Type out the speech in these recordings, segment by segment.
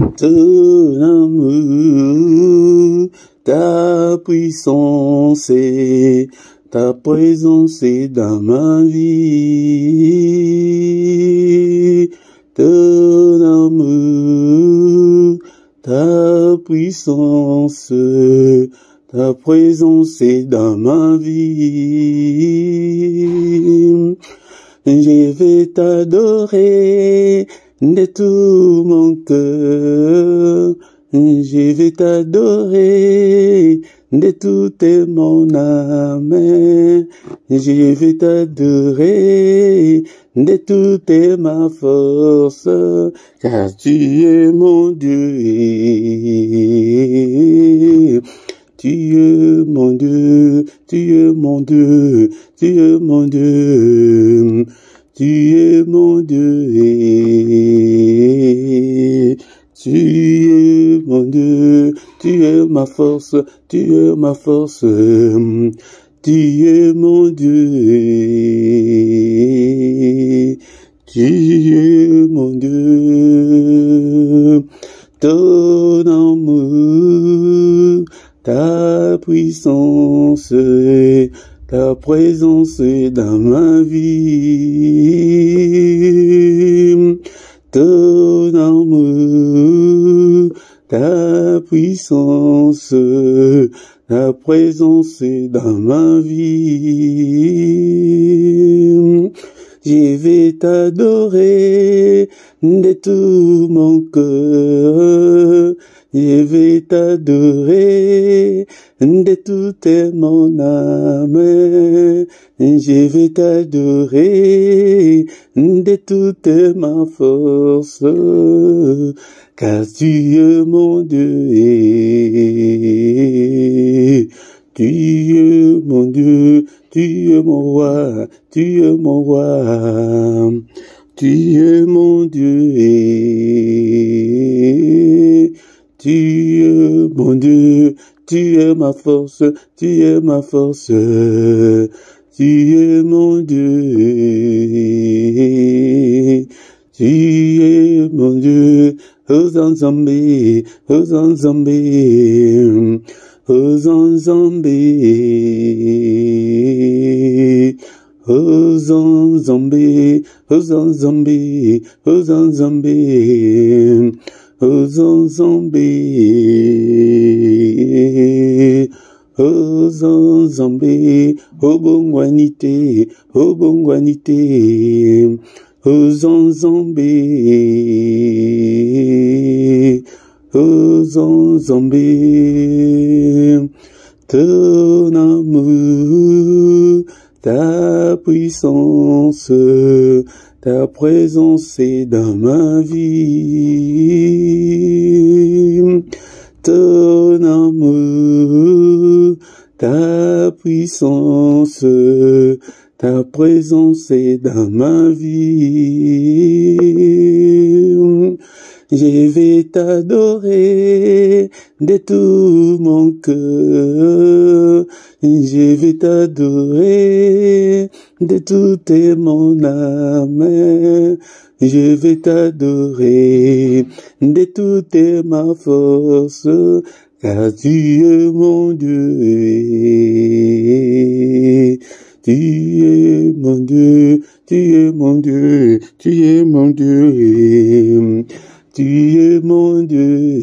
Ton amour, ta puissance, ta présence est dans ma vie. Ton amour, ta puissance, ta présence est dans ma vie. Je vais t'adorer de tout mon cœur. Je vais t'adorer de toute mon âme. Je vais t'adorer de toute ma force, car tu es mon Dieu. Tu es mon Dieu, tu es mon Dieu, tu es mon Dieu. Tu es mon Dieu. Tu es mon Dieu, tu es ma force, tu es ma force. Tu es mon Dieu. Tu es mon Dieu. Ton amour, ta puissance, ta présence dans ma vie. Ton amour, ta puissance, ta présence dans ma vie. Je vais t'adorer de tout mon cœur. Je vais t'adorer de toute mon âme. Je vais t'adorer de toute ma force, car tu es mon Dieu. Tu es mon Dieu, tu es mon roi, tu es mon roi. Tu es mon Dieu. Tu es mon Dieu, tu es ma force, tu es ma force. Tu es mon Dieu. Tu es mon Dieu. Hosanna Zambé, Hosanna Zambé, Hosanna Zambé. Hosanna Zambé, Hosanna Zambé, Hosanna Zambé. Hosanna Zambé, Hosanna Zambé, Obongwanité, Obongwanité, Hosanna Zambé, Hosanna Zambé. Ton amour, ta puissance, ta présence est dans ma vie. Ton amour, ta puissance, ta présence est dans ma vie. Je vais t'adorer de tout mon cœur. Je vais t'adorer de toute mon âme. Je vais t'adorer de toute ma force, car tu es mon Dieu. Tu es mon Dieu, tu es mon Dieu, tu es mon Dieu. Tu es mon Dieu.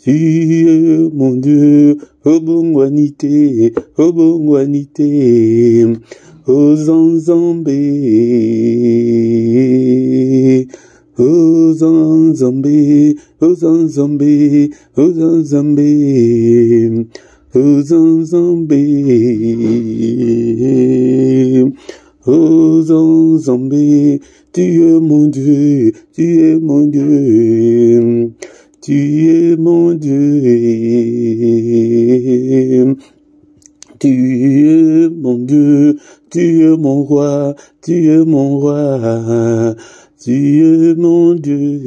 Tu es mon Dieu. Obongwanité, Obongwanité. Hosanna Zambé. Hosanna Zambé, Hosanna Zambé, Hosanna Zambé. Hosanna Zambé. Hosanna Zambé. Tu es mon Dieu, tu es mon Dieu. Tu es mon Dieu. Tu es mon Dieu, tu es mon roi, tu es mon roi. Tu es mon Dieu.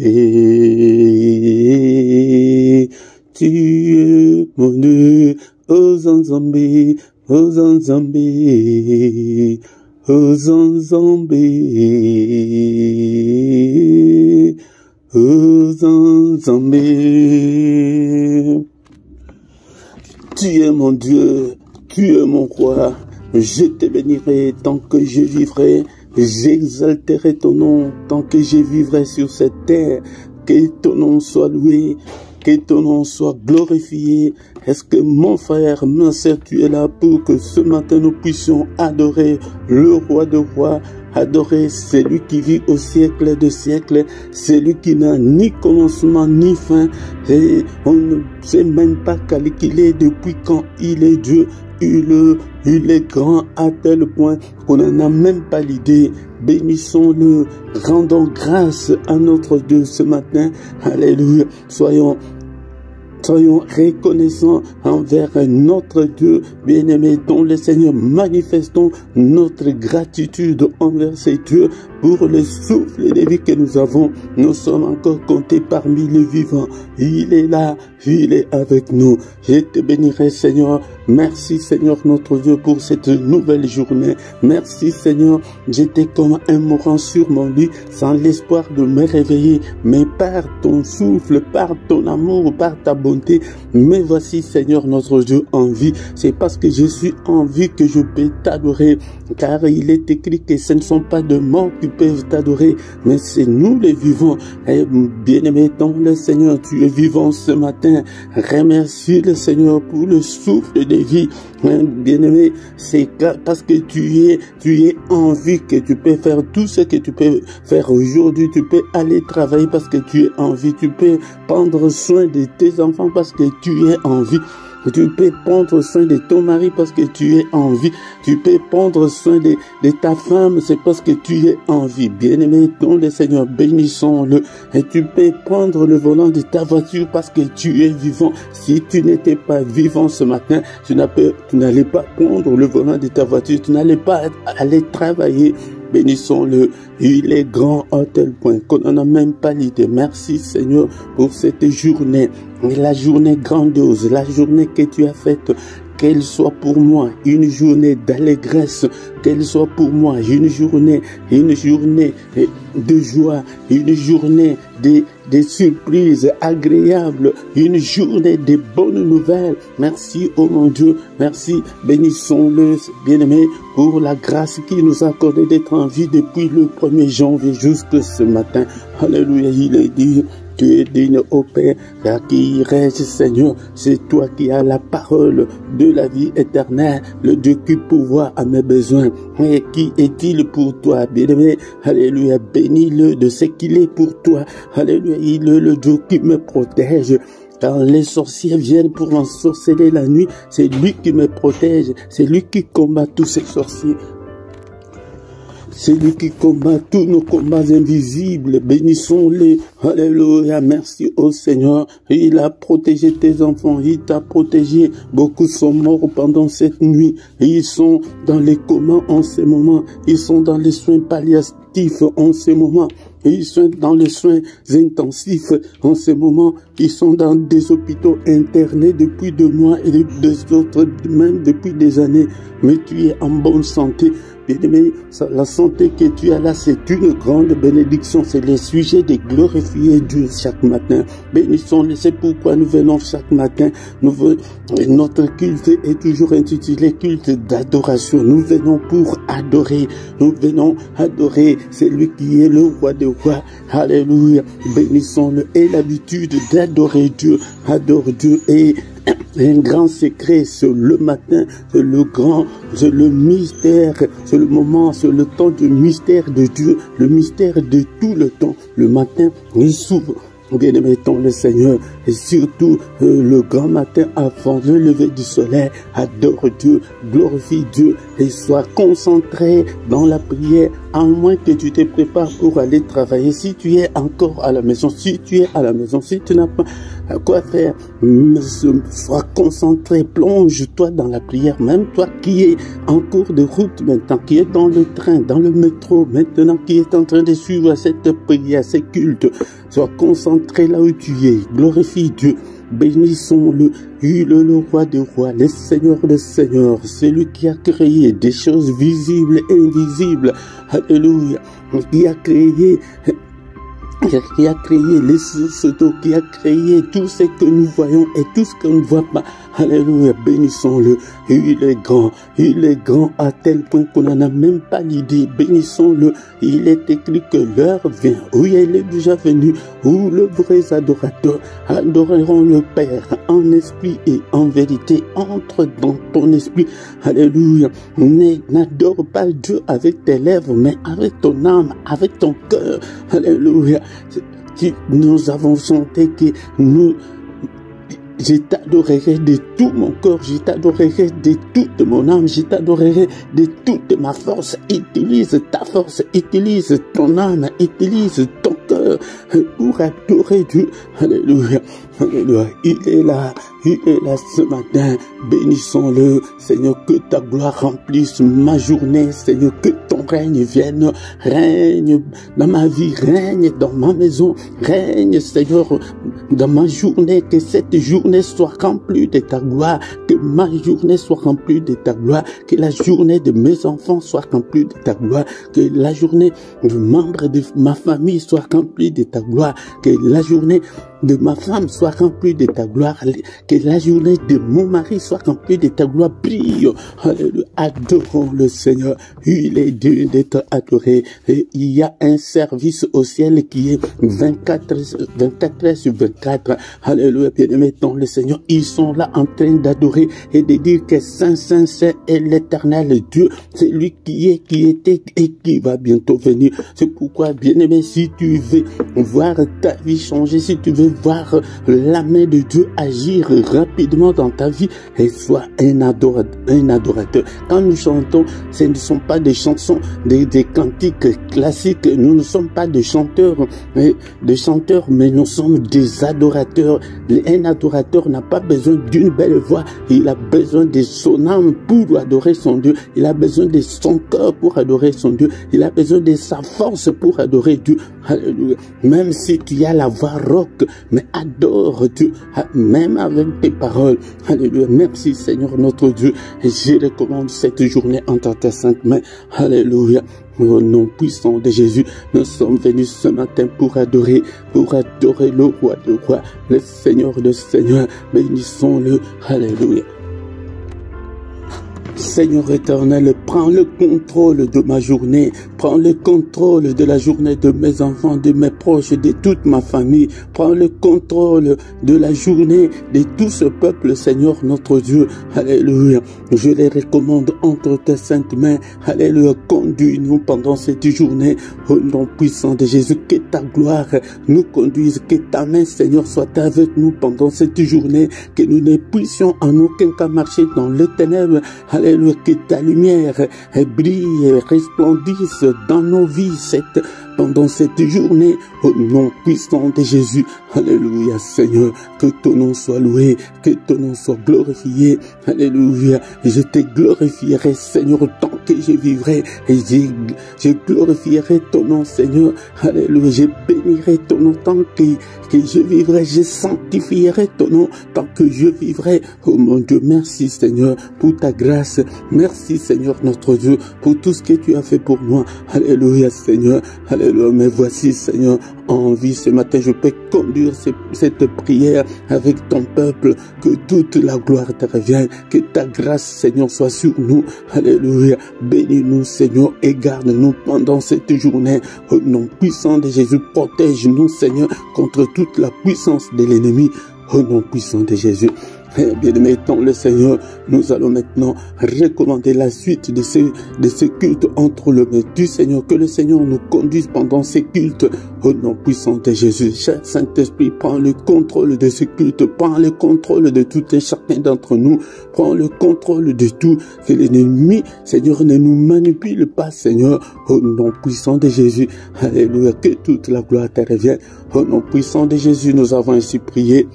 Tu es mon Dieu. Hosanna Zambé, Hosanna Zambé. Hosanna Zambé. Zambé. Tu es mon Dieu, tu es mon roi. Je te bénirai tant que je vivrai. J'exalterai ton nom tant que je vivrai sur cette terre. Que ton nom soit loué, que ton nom soit glorifié. Est-ce que mon frère, ma sœur, tu es là pour que ce matin nous puissions adorer le roi de rois, adorer celui qui vit au siècle de siècles, celui qui n'a ni commencement ni fin, et on ne sait même pas calculer depuis quand il est Dieu. Il est grand à tel point qu'on n'en a même pas l'idée. Bénissons-le, rendons grâce à notre Dieu ce matin. Alléluia. Soyons reconnaissants envers notre Dieu bien-aimé, dont le Seigneur. Manifestons notre gratitude envers ces dieux pour le souffle de vie que nous avons. Nous sommes encore comptés parmi les vivants. Il est là, il est avec nous. Je te bénirai, Seigneur. Merci, Seigneur, notre Dieu, pour cette nouvelle journée. Merci, Seigneur. J'étais comme un mourant sur mon lit, sans l'espoir de me réveiller. Mais par ton souffle, par ton amour, par ta bonté, me voici, Seigneur, notre Dieu, en vie. C'est parce que je suis en vie que je peux t'adorer. Car il est écrit que ce ne sont pas de morts qui peuvent t'adorer, mais c'est nous les vivants. Et bien-aimé, dans le Seigneur, tu es vivant ce matin. Remercie le Seigneur pour le souffle de vie. Bien-aimé, c'est parce que tu es en vie que tu peux faire tout ce que tu peux faire aujourd'hui. Tu peux aller travailler parce que tu es en vie. Tu peux prendre soin de tes enfants parce que tu es en vie. Tu peux prendre soin de ton mari parce que tu es en vie. Tu peux prendre soin de ta femme, c'est parce que tu es en vie. Bien-aimé, dans le Seigneur, bénissons-le. Et tu peux prendre le volant de ta voiture parce que tu es vivant. Si tu n'étais pas vivant ce matin, tu n'allais pas prendre le volant de ta voiture. Tu n'allais pas aller travailler. Bénissons-le. Il est grand à tel point qu'on n'en a même pas l'idée. Merci, Seigneur, pour cette journée. La journée grandiose, la journée que tu as faite, qu'elle soit pour moi une journée d'allégresse, qu'elle soit pour moi une journée de joie, une journée de surprises agréables, une journée de bonnes nouvelles. Merci, oh mon Dieu, merci. Bénissons-le, bien-aimé, pour la grâce qu'il nous a accordée d'être en vie depuis le 1er janvier jusque ce matin. Alléluia, il est dit. Tu es digne, ô Père, à qui reste, Seigneur. C'est toi qui as la parole de la vie éternelle, le Dieu qui pourvoit à mes besoins. Et qui est-il pour toi, bien-aimé? Alléluia, bénis-le de ce qu'il est pour toi. Alléluia, il est le Dieu qui me protège. Quand les sorciers viennent pour ensorceler la nuit, c'est lui qui me protège. C'est lui qui combat tous ces sorciers. C'est lui qui combat tous nos combats invisibles. Bénissons-les. Alléluia. Merci au Seigneur. Il a protégé tes enfants. Il t'a protégé. Beaucoup sont morts pendant cette nuit. Ils sont dans les comas en ce moment. Ils sont dans les soins palliatifs en ce moment. Ils sont dans les soins intensifs en ce moment. Ils sont dans des hôpitaux internés depuis 2 mois et des autres même depuis des années. Mais tu es en bonne santé. Bien-aimé, la santé que tu as là, c'est une grande bénédiction. C'est le sujet de glorifier Dieu chaque matin. Bénissons-le, c'est pourquoi nous venons chaque matin. Notre culte est toujours intitulé culte d'adoration. Nous venons pour adorer. Nous venons adorer celui qui est le roi des rois. Alléluia. Bénissons-le. Et l'habitude d'adorer Dieu. Adore Dieu. Et un grand secret, c'est le matin, c'est le mystère, c'est le moment, c'est le temps du mystère de Dieu, le mystère de tout le temps. Le matin, il s'ouvre. Bien-aimé, le Seigneur, et surtout le grand matin avant le lever du soleil, adore Dieu, glorifie Dieu et sois concentré dans la prière, à moins que tu te prépares pour aller travailler. Si tu es encore à la maison, si tu n'as pas à quoi faire, sois concentré, plonge-toi dans la prière, même toi qui es en cours de route maintenant, qui est dans le train, dans le métro maintenant, qui est en train de suivre cette prière, ce culte, sois concentré là où tu es, glorifie Dieu, bénissons-le, il est le roi des rois, le Seigneur des seigneurs, celui qui a créé des choses visibles et invisibles, alléluia, qui a créé qui a créé les sources d'eau, qui a créé tout ce que nous voyons et tout ce qu'on ne voit pas. Alléluia, bénissons-le. Il est grand à tel point qu'on n'en a même pas l'idée. Bénissons-le. Il est écrit que l'heure vient, oui, elle est déjà venue, où le vrai adorateur adoreront le Père en esprit et en vérité. Entre dans ton esprit. Alléluia. N'adore pas Dieu avec tes lèvres, mais avec ton âme, avec ton cœur. Alléluia. Nous avons chanté que je t'adorerai de tout mon corps, je t'adorerai de toute mon âme, je t'adorerai de toute ma force. Utilise ta force, utilise ton âme, utilise ton cœur pour adorer Dieu. Alléluia. Alléluia. Il est là ce matin. Bénissons-le, Seigneur, que ta gloire remplisse ma journée, Seigneur, que ton règne vienne, règne dans ma vie, règne dans ma maison, règne, Seigneur, dans ma journée, que cette journée soit remplie de ta gloire, que ma journée soit remplie de ta gloire, que la journée de mes enfants soit remplie de ta gloire, que la journée de membres de ma famille soit remplie de ta gloire, que la journée de ma femme soit remplie de ta gloire, que la journée de mon mari soit remplie de ta gloire. Brille, alléluia, adorons le Seigneur, il est digne d'être adoré. Et il y a un service au ciel qui est 24 heures sur 24, alléluia, bien-aimés dans le Seigneur, ils sont là en train d'adorer et de dire que Saint, Saint, Saint est l'éternel Dieu, c'est lui qui est, qui était et qui va bientôt venir. C'est pourquoi, bien-aimé, si tu veux voir ta vie changer, si tu veux voir la main de Dieu agir rapidement dans ta vie, et sois un adorateur. Quand nous chantons, ce ne sont pas des chansons, des cantiques classiques. Nous ne sommes pas des chanteurs, mais nous sommes des adorateurs. Un adorateur n'a pas besoin d'une belle voix, il a besoin de son âme pour adorer son Dieu, il a besoin de son cœur pour adorer son Dieu, il a besoin de sa force pour adorer Dieu. Alléluia. Même si tu as la voix rauque, mais adore Dieu, même avec tes paroles. Alléluia. Merci Seigneur notre Dieu. Et je recommande cette journée entre tes saintes mains. Alléluia. Au nom puissant de Jésus, nous sommes venus ce matin pour adorer le roi de rois, le Seigneur de seigneurs. Bénissons-le. Alléluia. Seigneur éternel, prends le contrôle de ma journée, prends le contrôle de la journée de mes enfants, de mes proches, de toute ma famille, prends le contrôle de la journée de tout ce peuple, Seigneur notre Dieu. Alléluia. Je les recommande entre tes saintes mains. Alléluia. Conduis-nous pendant cette journée au nom puissant de Jésus. Que ta gloire nous conduise, que ta main, Seigneur, soit avec nous pendant cette journée, que nous ne puissions en aucun cas marcher dans les ténèbres. Alléluia, que ta lumière brille et resplendisse dans nos vies pendant cette journée, au nom puissant de Jésus. Alléluia, Seigneur, que ton nom soit loué, que ton nom soit glorifié. Alléluia, je te glorifierai, Seigneur, tant que je vivrai, et je glorifierai ton nom, Seigneur. Alléluia, je bénirai ton nom tant que je vivrai, je sanctifierai ton nom tant que je vivrai. Oh mon Dieu, merci Seigneur pour ta grâce, merci Seigneur notre Dieu pour tout ce que tu as fait pour moi. Alléluia, Seigneur. Alléluia, mais voici Seigneur en vie ce matin, je peux conduire cette prière avec ton peuple, que toute la gloire te revienne, que ta grâce Seigneur soit sur nous. Alléluia, bénis-nous Seigneur et garde-nous pendant cette journée au nom puissant de Jésus. Protège-nous Seigneur contre toute la puissance de l'ennemi au nom puissant de Jésus. Bien-aimés dans le Seigneur, nous allons maintenant recommander la suite de ce culte entre les mains du Seigneur. Que le Seigneur nous conduise pendant ces cultes au nom puissant de Jésus. Cher Saint-Esprit, prends le contrôle de ce culte, prends le contrôle de tout et chacun d'entre nous, prends le contrôle de tout. Que l'ennemi, Seigneur, ne nous manipule pas, Seigneur, au nom puissant de Jésus. Alléluia, que toute la gloire te revienne. Au nom puissant de Jésus, nous avons ainsi prié.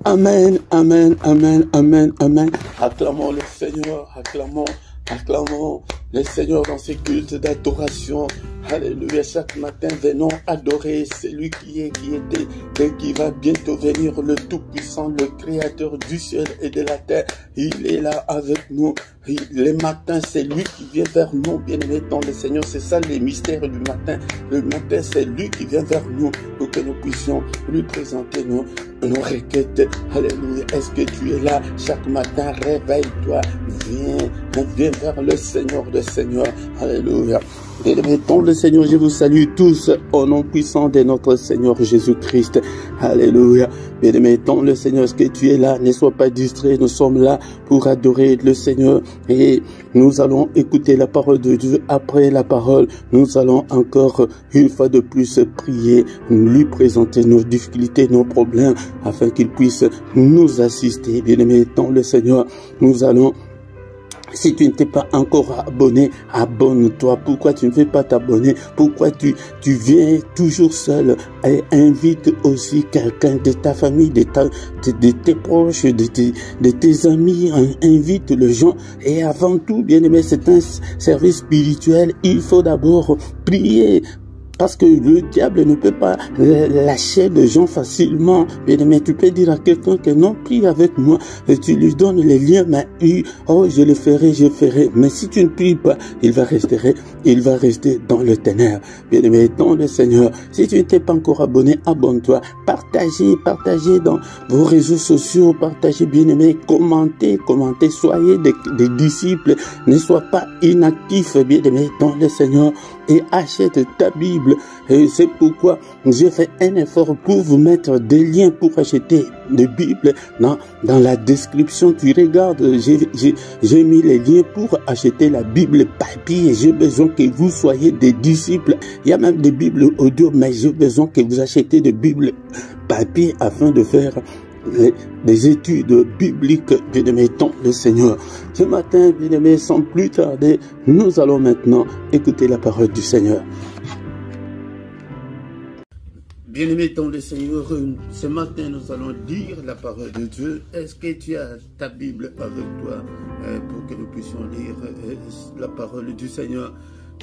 Amen, amen, amen, amen, amen. Acclamons le Seigneur, acclamons le Seigneur dans ces cultes d'adoration. Alléluia, chaque matin venons adorer celui qui est, qui était et qui va bientôt venir, le Tout-Puissant, le Créateur du ciel et de la terre. Il est là avec nous. Les matins, c'est lui qui vient vers nous, bien-aimés dans le Seigneur. C'est ça les mystères du matin. Le matin, c'est lui qui vient vers nous pour que nous puissions lui présenter nos requêtes. Alléluia. Est-ce que tu es là chaque matin? Réveille-toi. Viens vers le Seigneur des Seigneurs. Alléluia. Bien-aimés dans le Seigneur, je vous salue tous au nom puissant de notre Seigneur Jésus-Christ. Alléluia. Bien-aimés dans le Seigneur, est-ce que tu es là? Ne sois pas distrait. Nous sommes là pour adorer le Seigneur et nous allons écouter la parole de Dieu. Après la parole, nous allons encore une fois de plus prier, lui présenter nos difficultés, nos problèmes, afin qu'il puisse nous assister. Bien-aimés dans le Seigneur, nous allons... Si tu ne t'es pas encore abonné, abonne-toi. Pourquoi tu ne veux pas t'abonner? Pourquoi tu viens toujours seul? Et invite aussi quelqu'un de ta famille, de tes proches, de tes amis. Invite les gens. Et avant tout, bien aimé, c'est un service spirituel. Il faut d'abord prier. Parce que le diable ne peut pas lâcher les gens facilement. Mais tu peux dire à quelqu'un que non, prie avec moi. Et tu lui donnes les liens. Mais oh, je le ferai, je ferai. Mais si tu ne pries pas, il va rester dans le ténèbres. Bien aimé, dans le Seigneur. Si tu ne t'es pas encore abonné, abonne-toi. Partagez dans vos réseaux sociaux. Partagez, bien aimé. Commentez. Soyez des disciples. Ne sois pas inactifs, bien aimé, dans le Seigneur. Et achète ta Bible. Et c'est pourquoi j'ai fait un effort pour vous mettre des liens pour acheter des Bibles. Dans la description, tu regardes, j'ai mis les liens pour acheter la Bible papier. J'ai besoin que vous soyez des disciples. Il y a même des Bibles audio, mais j'ai besoin que vous achetiez des Bibles papier afin de faire des études bibliques, bien-aimés, dans le Seigneur. Ce matin, bien-aimés, sans plus tarder, nous allons maintenant écouter la parole du Seigneur. Bien-aimés dans le Seigneur, ce matin, nous allons lire la parole de Dieu. Est-ce que tu as ta Bible avec toi pour que nous puissions lire la parole du Seigneur?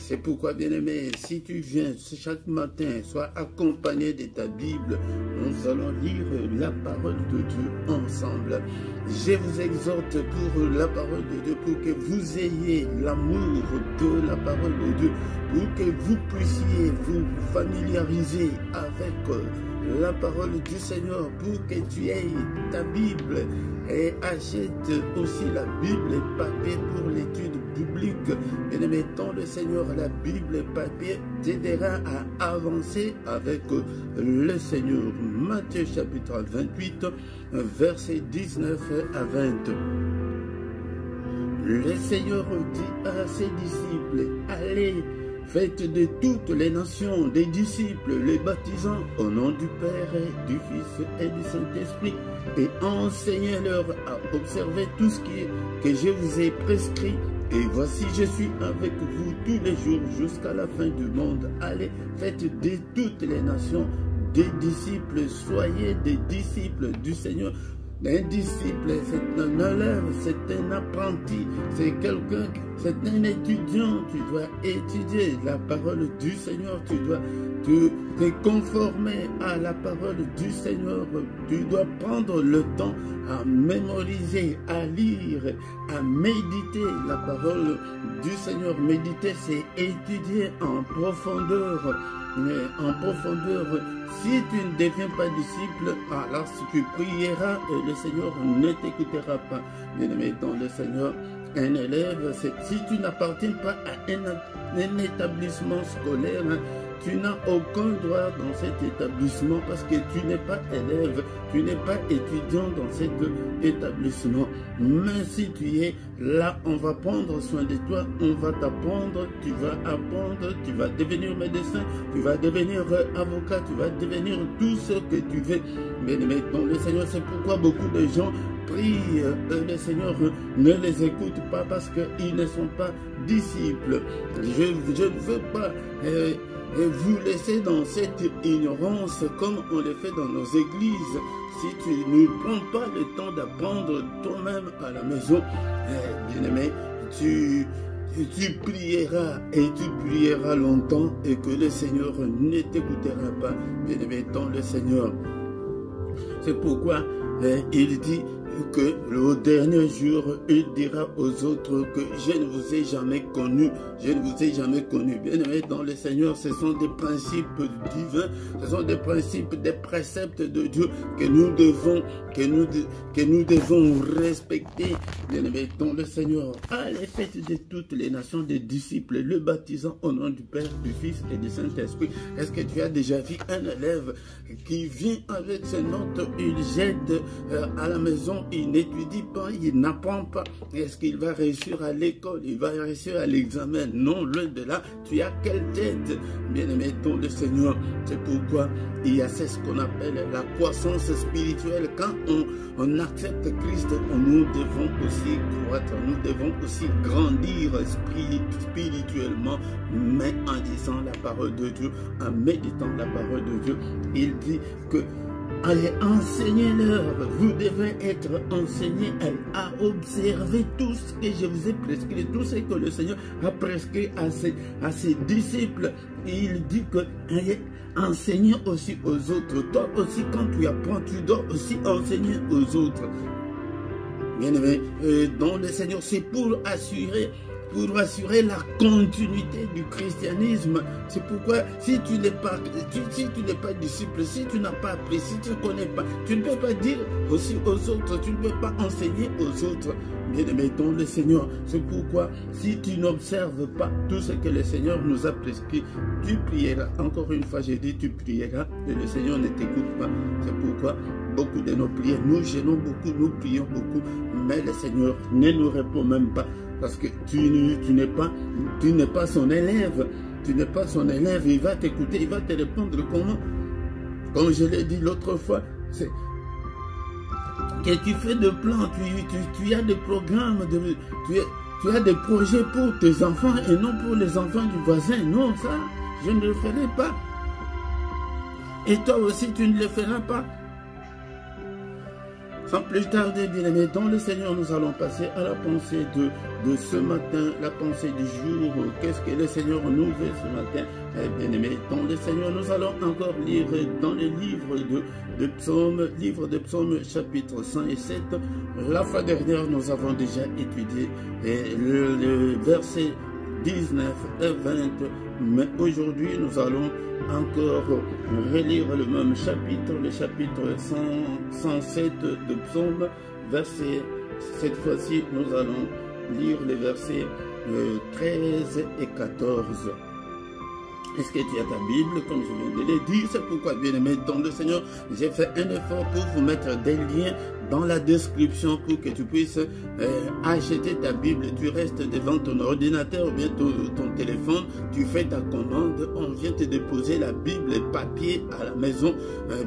C'est pourquoi, bien-aimé, si tu viens chaque matin, sois accompagné de ta Bible. Nous allons lire la parole de Dieu ensemble. Je vous exhorte pour la parole de Dieu, pour que vous ayez l'amour de la parole de Dieu, pour que vous puissiez vous familiariser avec la parole du Seigneur, pour que tu aies ta Bible et achète aussi la Bible papier pour l'étude biblique. Bien-aimé dans le Seigneur, la Bible papier t'aidera à avancer avec le Seigneur. Matthieu chapitre 28, versets 19 à 20. Le Seigneur dit à ses disciples, allez, faites de toutes les nations des disciples, les baptisant au nom du Père, et du Fils et du Saint-Esprit, et enseignez-leur à observer tout ce que je vous ai prescrit. Et voici, je suis avec vous tous les jours jusqu'à la fin du monde. Allez, faites de toutes les nations des disciples, soyez des disciples du Seigneur. Un disciple, c'est un élève, c'est un apprenti, c'est quelqu'un, c'est un étudiant. Tu dois étudier la parole du Seigneur, tu dois te conformer à la parole du Seigneur. Tu dois prendre le temps à mémoriser, à lire, à méditer la parole du Seigneur. Méditer, c'est étudier en profondeur. En profondeur. Si tu ne deviens pas disciple, alors si tu prieras, le Seigneur ne t'écoutera pas. Bien-aimé dans le Seigneur, un élève, si tu n'appartiens pas à un établissement scolaire, tu n'as aucun droit dans cet établissement parce que tu n'es pas élève, tu n'es pas étudiant dans cet établissement. Mais si tu es là, on va prendre soin de toi, on va t'apprendre, tu vas apprendre, tu vas devenir médecin, tu vas devenir avocat, tu vas devenir tout ce que tu veux. Mais dans le Seigneur, c'est pourquoi beaucoup de gens prient, le Seigneur ne les écoute pas parce qu'ils ne sont pas disciples. Je ne veux pas vous laisser dans cette ignorance comme on le fait dans nos églises. Si tu ne prends pas le temps d'apprendre toi-même à la maison, bien-aimé, tu prieras et tu prieras longtemps et que le Seigneur ne t'écoutera pas, bien-aimé dans le Seigneur. C'est pourquoi il dit, que le dernier jour, il dira aux autres que je ne vous ai jamais connu, je ne vous ai jamais connu. Bien-aimés dans le Seigneur, ce sont des principes divins, ce sont des principes, des préceptes de Dieu que nous devons respecter. Bien-aimés dans le Seigneur, allez, faites de toutes les nations des disciples, le baptisant au nom du Père, du Fils et du Saint-Esprit. Est-ce que tu as déjà vu un élève qui vient avec ses notes, il jette à la maison, il n'étudie pas, il n'apprend pas? Est-ce qu'il va réussir à l'école? Il va réussir à l'examen? Non, loin de là. Tu as quelle tête? Bien-aimé dans le Seigneur, c'est pourquoi il y a ce qu'on appelle la croissance spirituelle. Quand on accepte Christ, nous devons aussi croître, nous devons aussi grandir spirituellement, mais en disant la parole de Dieu, en méditant la parole de Dieu. Il dit que allez, enseignez-leur, vous devez être enseignés à observer tout ce que je vous ai prescrit, tout ce que le Seigneur a prescrit à ses disciples. Et il dit que allez, enseignez aussi aux autres. Toi aussi, quand tu apprends, tu dois aussi enseigner aux autres. Bien-aimé, dans le Seigneur, c'est pour assurer la continuité du christianisme. C'est pourquoi si tu n'es pas disciple, si tu n'as pas appris, si tu ne connais pas, tu ne peux pas dire aussi aux autres, tu ne peux pas enseigner aux autres. Bien-aimé dans le Seigneur, c'est pourquoi si tu n'observes pas tout ce que le Seigneur nous a prescrit, tu prieras. Encore une fois, j'ai dit, tu prieras et le Seigneur ne t'écoute pas. C'est pourquoi beaucoup de nos prières, nous gênons beaucoup, nous prions beaucoup, mais le Seigneur ne nous répond même pas. Parce que tu n'es pas son élève. Tu n'es pas son élève. Il va t'écouter, il va te répondre comment? Comme je l'ai dit l'autre fois, c'est que tu fais des plans, tu as des programmes, tu as des projets pour tes enfants et non pour les enfants du voisin. Non, ça, je ne le ferai pas. Et toi aussi, tu ne le feras pas. Sans plus tarder, bien-aimés, dans le Seigneur, nous allons passer à la pensée de ce matin, la pensée du jour. Qu'est-ce que le Seigneur nous veut ce matin? Bien-aimés, dans le Seigneur, nous allons encore lire dans le livre de Psaumes, chapitre 107. La fois dernière, nous avons déjà étudié le verset 19 et 20. Mais aujourd'hui, nous allons encore relire le même chapitre, le chapitre 107 de Psaume, verset. Cette fois-ci, nous allons lire les versets 13 et 14. Est-ce que tu as ta Bible, comme je viens de le dire? C'est pourquoi, bien-aimé dans le Seigneur, j'ai fait un effort pour vous mettre des liens dans la description pour que tu puisses acheter ta Bible. Tu restes devant ton ordinateur ou bien ton téléphone, tu fais ta commande, on vient te déposer la Bible papier à la maison,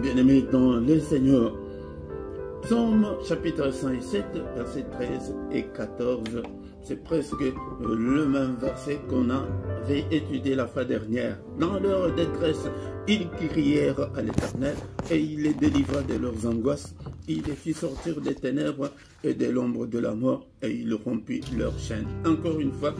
bien-aimé dans le Seigneur. Psaume chapitre 107, versets 13 et 14. C'est presque le même verset qu'on avait étudié la fois dernière. Dans leur détresse, ils crièrent à l'Éternel et il les délivra de leurs angoisses. Il les fit sortir des ténèbres et de l'ombre de la mort et il rompit leurs chaînes. Encore une fois,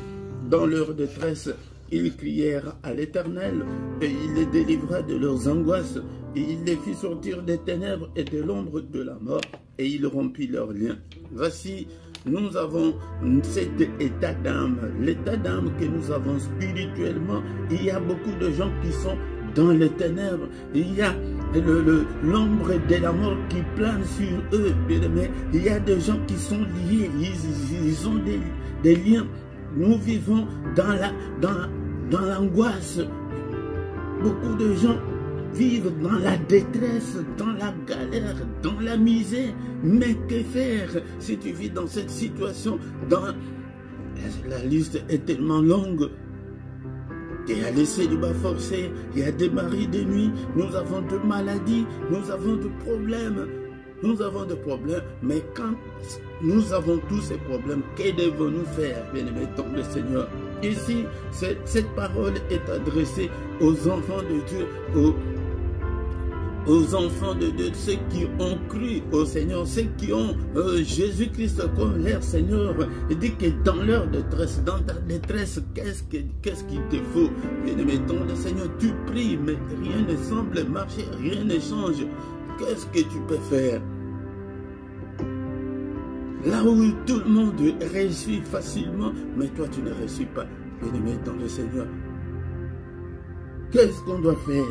dans leur détresse, ils crièrent à l'Éternel et il les délivra de leurs angoisses. Et il les fit sortir des ténèbres et de l'ombre de la mort et il rompit leurs liens. Voici, nous avons cet état d'âme, l'état d'âme que nous avons spirituellement. Il y a beaucoup de gens qui sont dans les ténèbres. Il y a l'ombre de la mort qui plane sur eux, bien-aimés. Il y a des gens qui sont liés, ils ont des liens. Nous vivons dans l'angoisse. Beaucoup de gens vivent dans la détresse, dans la galère, dans la misère. Mais que faire si tu vis dans cette situation? La liste est tellement longue. Il y a les célibats forcés, il y a des maris de nuit, nous avons de maladies, nous avons de problèmes. Nous avons des problèmes, mais quand nous avons tous ces problèmes, que devons-nous faire, bien-aimés dans le Seigneur? Ici, cette parole est adressée aux enfants de Dieu, aux enfants de Dieu, ceux qui ont cru au Seigneur, ceux qui ont Jésus-Christ comme leur Seigneur. Il dit que dans leur détresse, dans ta détresse, qu'est-ce qu'il te faut? Bien-aimé dans le Seigneur, tu pries, mais rien ne semble marcher, rien ne change. Qu'est-ce que tu peux faire? Là où tout le monde réussit facilement, mais toi tu ne réussis pas. Bien-aimé dans le Seigneur, qu'est-ce qu'on doit faire?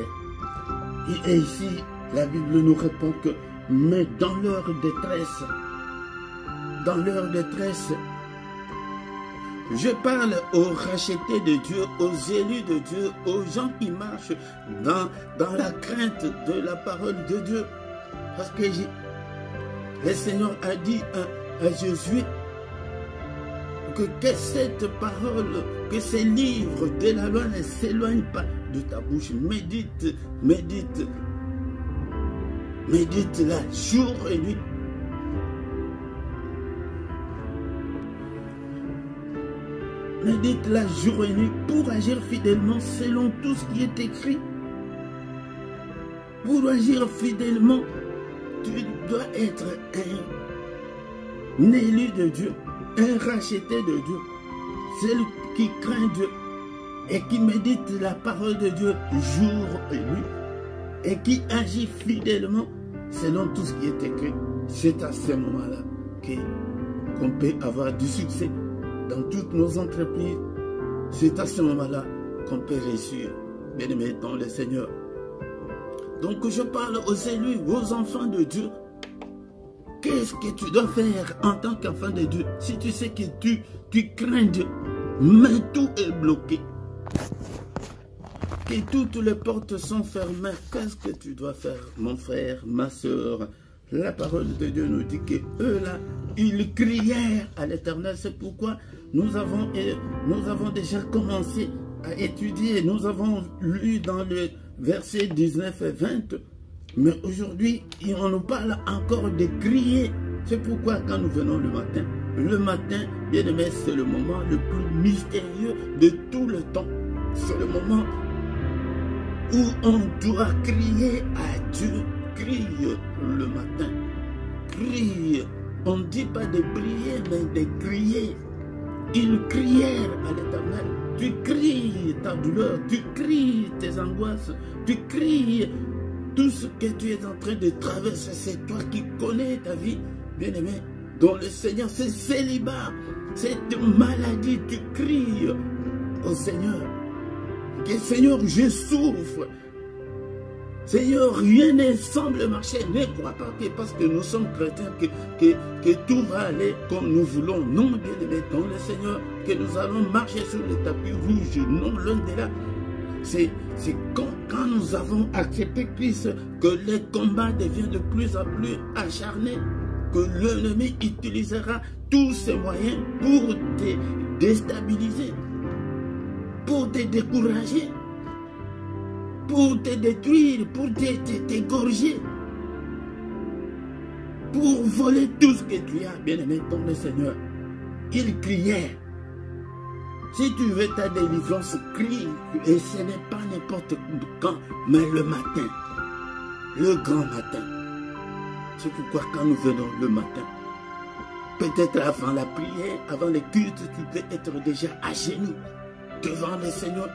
Et ici, la Bible nous répond que, mais dans leur détresse, je parle aux rachetés de Dieu, aux élus de Dieu, aux gens qui marchent dans la crainte de la parole de Dieu. Parce que le Seigneur a dit à Josué que cette parole, que ces livres de la loi ne s'éloignent pas de ta bouche. Médite-la jour et nuit. Médite-la jour et nuit pour agir fidèlement selon tout ce qui est écrit. Pour agir fidèlement, tu dois être un élu de Dieu, un racheté de Dieu, celui qui craint Dieu et qui médite la parole de Dieu jour et nuit et qui agit fidèlement selon tout ce qui est écrit. C'est à ce moment-là qu'on peut avoir du succès dans toutes nos entreprises. C'est à ce moment-là qu'on peut réussir, bien-aimés dans le Seigneur. Donc je parle aux élus, aux enfants de Dieu. Qu'est-ce que tu dois faire en tant qu'enfant de Dieu? Si tu sais que tu crains Dieu, mais tout est bloqué, que toutes les portes sont fermées, qu'est-ce que tu dois faire, mon frère, ma soeur? La parole de Dieu nous dit que eux là, ils crièrent à l'Éternel. C'est pourquoi nous avons déjà commencé à étudier. Nous avons lu dans le verset 19 et 20. Mais aujourd'hui, on nous parle encore de crier. C'est pourquoi quand nous venons le matin, bien aimé, c'est le moment le plus mystérieux de tout le temps. C'est le moment où on doit crier à Dieu. Crie le matin. Crie. On ne dit pas de prier, mais de crier. Ils crièrent à l'Éternel. Tu cries ta douleur, tu cries tes angoisses, tu cries tout ce que tu es en train de traverser. C'est toi qui connais ta vie, bien-aimé. Dans le Seigneur, c'est célibat, cette maladie, tu cries au Seigneur. Que Seigneur, je souffre. Seigneur, rien ne semble marcher. Ne crois pas que parce que nous sommes chrétiens que tout va aller comme nous voulons. Non, bien-aimé, dans le Seigneur, que nous allons marcher sur le tapis rouge. Non, loin de là. C'est quand nous avons accepté Christ que les combats deviennent de plus en plus acharnés, que l'ennemi utilisera tous ses moyens pour te déstabiliser, pour te décourager, pour te détruire, pour t'égorger, pour voler tout ce que tu as, bien-aimé dans le Seigneur. Il criait. Si tu veux ta délivrance, crie. Et ce n'est pas n'importe quand, mais le matin. Le grand matin. C'est pourquoi quand nous venons le matin, peut-être avant la prière, avant le culte, tu peux être déjà à genoux devant le Seigneur.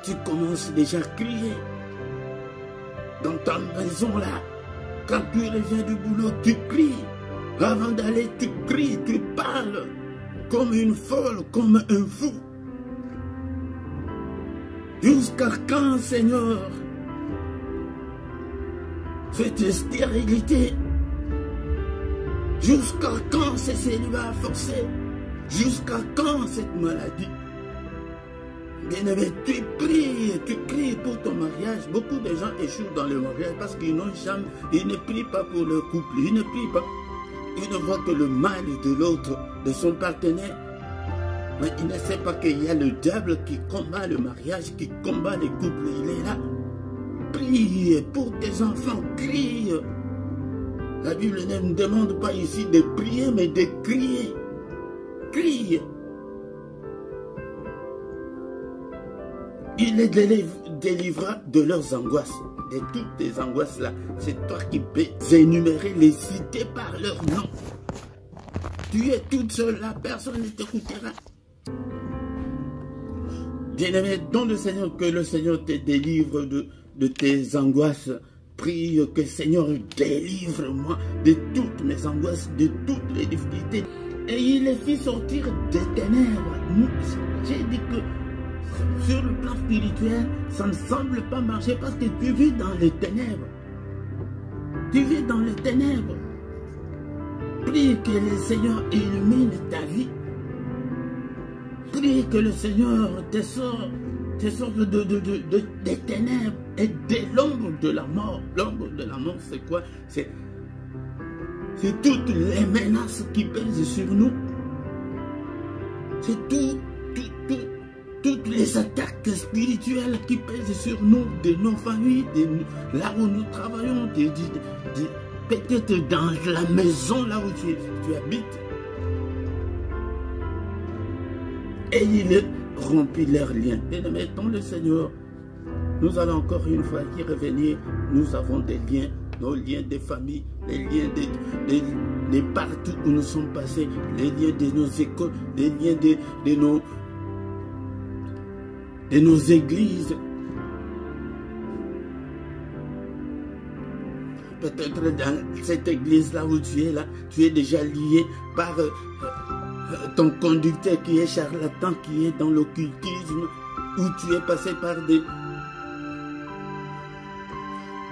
Tu commences déjà à crier. Dans ta maison là, quand tu reviens du boulot, tu cries. Avant d'aller, tu cries, tu parles. Comme une folle, comme un fou. Jusqu'à quand, Seigneur, cette stérilité? Jusqu'à quand ce célibat forcé? Jusqu'à quand cette maladie? Bien-aimé, tu cries pour ton mariage. Beaucoup de gens échouent dans le mariage parce qu'ils n'ont jamais, ils ne prient pas pour leur couple, ils ne prient pas. Ils ne voient que le mal de l'autre, de son partenaire. Mais il ne sait pas qu'il y a le diable qui combat le mariage, qui combat les couples. Il est là. Prie pour tes enfants, crie. La Bible ne nous demande pas ici de prier, mais de crier. Crie. Il les délivra de leurs angoisses. De toutes tes angoisses là, c'est toi qui peux énumérer, les citer par leur nom. Tu es toute seule là, personne ne t'écoutera. Bien-aimé, dans le Seigneur, que le Seigneur te délivre de tes angoisses, prie que Seigneur délivre-moi de toutes mes angoisses, de toutes les difficultés. Et il les fit sortir des ténèbres. J'ai dit que sur le plan spirituel, ça ne semble pas marcher parce que tu vis dans les ténèbres. Tu vis dans les ténèbres. Prie que le Seigneur illumine ta vie. Prie que le Seigneur te sorte des ténèbres et de l'ombre de la mort. L'ombre de la mort, c'est quoi? C'est toutes les menaces qui pèsent sur nous. C'est toutes les attaques spirituelles qui pèsent sur nous, de nos familles, là où nous travaillons, peut-être dans la maison là où tu habites. Et il rompit leurs liens. Bien-aimés dans le Seigneur, nous allons encore une fois y revenir. Nous avons des liens, nos liens des familles, les liens de partout où nous sommes passés, les liens de nos écoles, les liens de nos églises. Peut-être dans cette église-là où tu es là, tu es déjà lié par ton conducteur qui est charlatan, qui est dans l'occultisme, où tu es passé par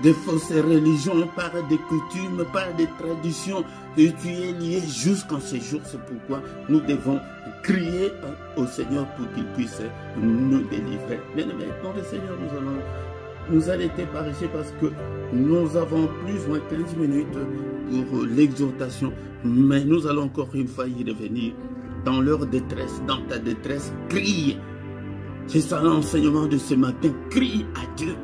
des fausses religions, par des coutumes, par des traditions, et tu es lié jusqu'en ce jour. C'est pourquoi nous devons crier au Seigneur pour qu'il puisse nous délivrer. Mais maintenant, le Seigneur, nous allons nous arrêter par ici parce que nous avons plus ou moins 15 minutes pour l'exhortation, mais nous allons encore une fois y revenir. Dans leur détresse, dans ta détresse, crie. C'est ça l'enseignement de ce matin. Crie à Dieu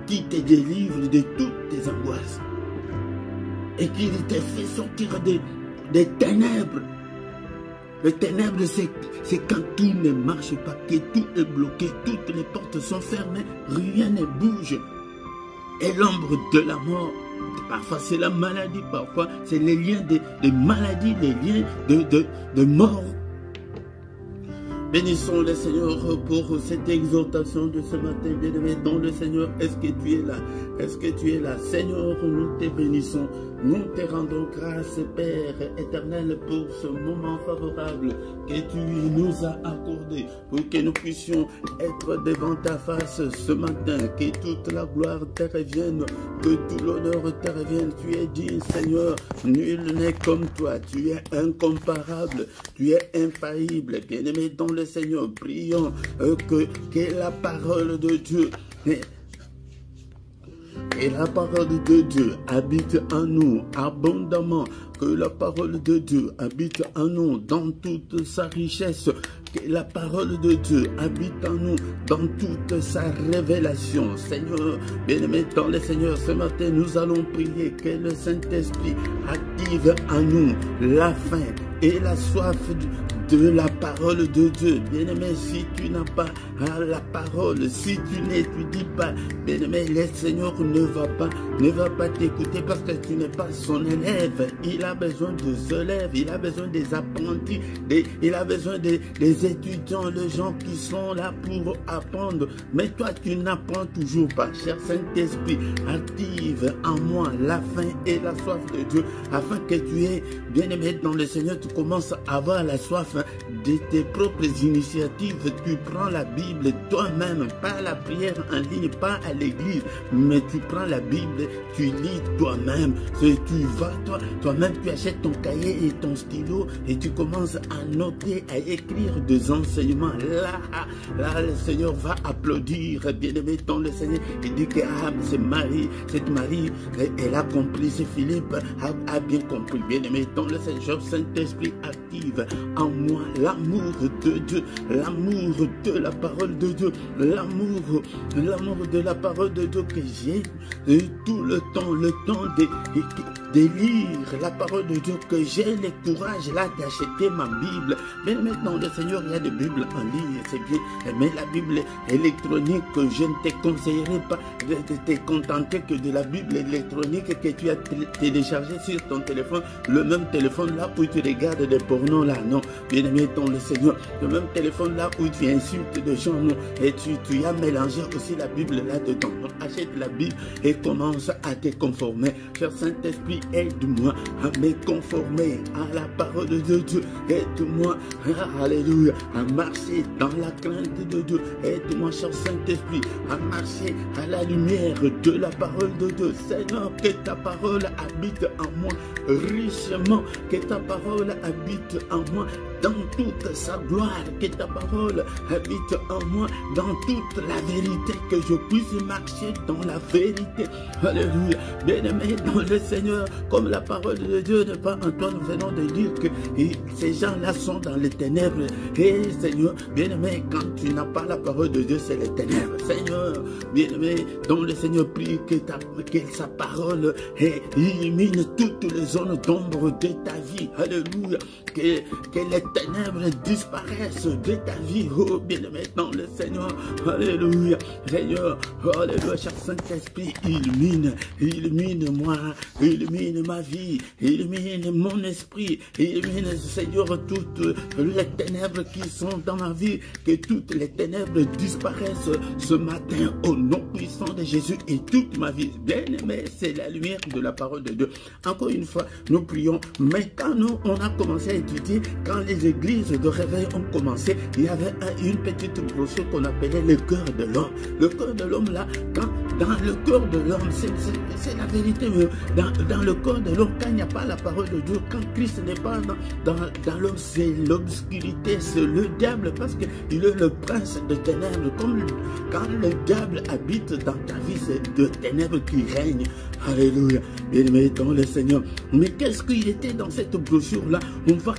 qui te délivre de toutes tes angoisses et qui te fait sortir des ténèbres. Les ténèbres, c'est quand tout ne marche pas, que tout est bloqué, toutes les portes sont fermées, rien ne bouge. Et l'ombre de la mort, parfois c'est la maladie, parfois c'est les liens de maladie, les liens de mort. Bénissons le Seigneur pour cette exhortation de ce matin, bien-aimé dans le Seigneur. Est-ce que tu es là? Est-ce que tu es là? Seigneur, nous te bénissons. Nous te rendons grâce, Père éternel, pour ce moment favorable que tu nous as accordé, pour que nous puissions être devant ta face ce matin, que toute la gloire te revienne, que tout l'honneur te revienne. Tu es digne, Seigneur, nul n'est comme toi, tu es incomparable, tu es infaillible. Bien-aimé dans le Seigneur, prions que la parole de Dieu... Et la parole de Dieu habite en nous abondamment. Que la parole de Dieu habite en nous dans toute sa richesse. Que la parole de Dieu habite en nous dans toute sa révélation. Seigneur, bien-aimé dans le Seigneur, ce matin nous allons prier que le Saint-Esprit active en nous la faim et la soif de la parole de Dieu. Bien-aimé, si tu n'as pas la parole, si tu n'étudies pas, bien-aimé, le Seigneur ne va pas t'écouter parce que tu n'es pas son élève. Il a besoin de élèves, il a besoin des apprentis, il a besoin des étudiants, les gens qui sont là pour apprendre. Mais toi, tu n'apprends toujours pas. Cher Saint-Esprit, active en moi la faim et la soif de Dieu, afin que tu aies, bien-aimé dans le Seigneur, tu commences à avoir la soif de tes propres initiatives. Tu prends la Bible toi-même, pas la prière en ligne, pas à l'église, mais tu prends la Bible, tu lis toi-même. Tu vas toi-même, tu achètes ton cahier et ton stylo et tu commences à noter, à écrire des enseignements. Là, le Seigneur va applaudir. Bien-aimé dans le Seigneur, il dit que cette Marie, elle a compris, c'est Philippe a bien compris. Bien-aimé dans le Seigneur, Saint-Esprit active en moi l'amour de Dieu, l'amour de la parole de Dieu, l'amour de la parole de Dieu que j'ai tout le temps de lire la parole de Dieu, que j'ai le courage là d'acheter ma Bible. Mais maintenant, le Seigneur, il y a des Bibles en ligne, c'est bien. Mais la Bible électronique, je ne te conseillerais pas de te contenter que de la Bible électronique que tu as téléchargée sur ton téléphone, le même téléphone là où tu regardes des pornos là, non. Bien aimé dans le Seigneur, le même téléphone là où tu insultes des gens, non. Et tu as mélangé aussi la Bible là-dedans. Donc achète la Bible et commence à te conformer. Cher Saint-Esprit, aide-moi à me conformer à la parole de Dieu. Aide-moi, alléluia, à marcher dans la crainte de Dieu. Aide-moi, cher Saint-Esprit, à marcher à la lumière de la parole de Dieu. Seigneur, que ta parole habite en moi richement, que ta parole habite en moi dans toute sa gloire, que ta parole habite en moi dans toute la vérité, que je puisse marcher dans la vérité. Alléluia. Bien-aimé dans le Seigneur, comme la parole de Dieu n'est pas en toi, nous venons de dire que ces gens-là sont dans les ténèbres. Et Seigneur, bien-aimé, quand tu n'as pas la parole de Dieu, c'est les ténèbres. Seigneur, bien-aimé, dans le Seigneur, prie que sa parole illumine toutes les zones d'ombre de ta vie. Alléluia. Que les ténèbres disparaissent de ta vie. Oh, bien-aimé, dans le Seigneur. Alléluia. Seigneur, alléluia, cher Saint-Esprit, illumine-moi, illumine ma vie, illumine mon esprit, illumine, Seigneur, toutes les ténèbres qui sont dans ma vie, que toutes les ténèbres disparaissent ce matin au nom puissant de Jésus et toute ma vie. Bien-aimé, c'est la lumière de la parole de Dieu. Encore une fois, nous prions, mais quand nous, on a commencé à étudier, quand les églises de réveil ont commencé, il y avait une petite brochure qu'on appelait le cœur de l'homme. Le cœur de l'homme là, quand dans le cœur de l'homme, c'est la vérité, dans le cœur de l'homme, quand il n'y a pas la parole de Dieu, quand Christ n'est pas dans l'homme, c'est l'obscurité, c'est le diable, parce qu'il est le prince de ténèbres. Comme quand le diable habite dans ta vie, c'est de ténèbres qui règne. Alléluia. Bien-aimé dans le Seigneur. Mais qu'est-ce qu'il était dans cette brochure-là? On voit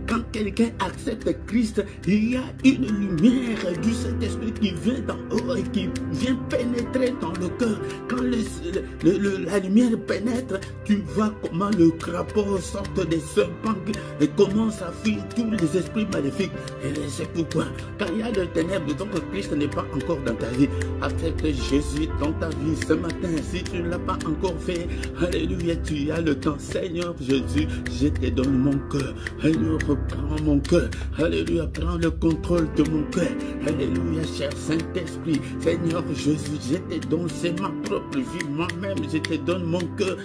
quand quelqu'un accepte Christ, il y a une lumière du Saint-Esprit qui vient d'en haut et qui vient pénétrer dans le cœur. Quand la lumière pénètre, tu vois comment le crapaud sort des serpents et commence à fuir tous les esprits maléfiques. Et c'est pourquoi, quand il y a de ténèbres, donc Christ n'est pas encore dans ta vie, accepte Jésus dans ta vie ce matin. Si tu ne l'as pas encore fait, alléluia, tu as le temps. Seigneur Jésus, je te donne mon cœur. Seigneur, prends mon cœur. Alléluia, prends le contrôle de mon cœur. Alléluia, cher Saint-Esprit. Seigneur Jésus, je te donne, c'est ma propre vie. Moi-même, je te donne mon cœur.